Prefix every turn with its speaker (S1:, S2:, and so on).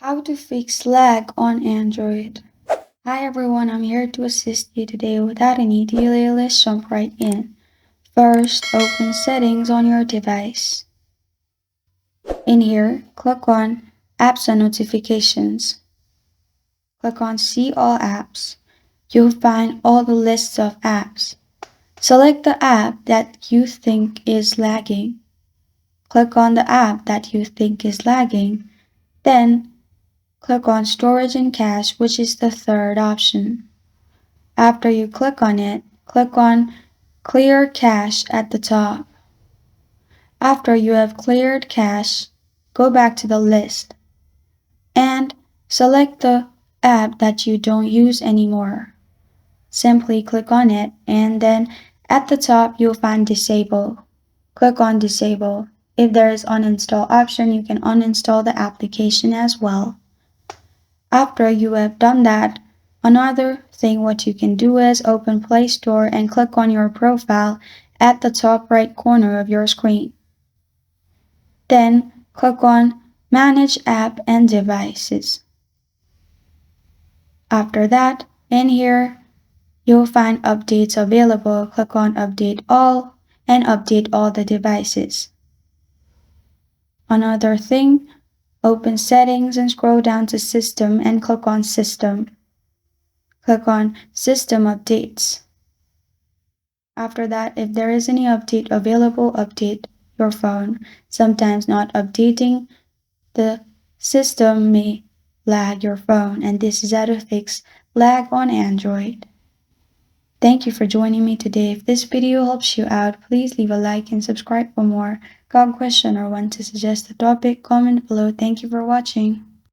S1: How to fix lag on Android. Hi everyone, I'm here to assist you today. Without any delay, let's jump right in. First, open settings on your device. In here, click on Apps and Notifications. Click on See All Apps. You'll find all the lists of apps. Select the app that you think is lagging. Click on the app that you think is lagging. Then, click on Storage and Cache, which is the third option. After you click on it, click on Clear Cache at the top. After you have cleared cache, go back to the list and select the app that you don't use anymore. Simply click on it and then at the top you'll find Disable. Click on Disable. If there is uninstall option, you can uninstall the application as well. After you have done that, another thing what you can do is open Play Store and click on your profile at the top right corner of your screen. Then click on Manage App and Devices. After that, in here, you'll find updates available. Click on Update All and update all the devices. Another thing, open Settings and scroll down to System and click on System. Click on System Updates. After that, if there is any update available, update your phone. Sometimes not updating the system may lag your phone, and this is how to fix lag on Android. Thank you for joining me today. If this video helps you out, please leave a like and subscribe for more. Got a question or want to suggest a topic? Comment below. Thank you for watching.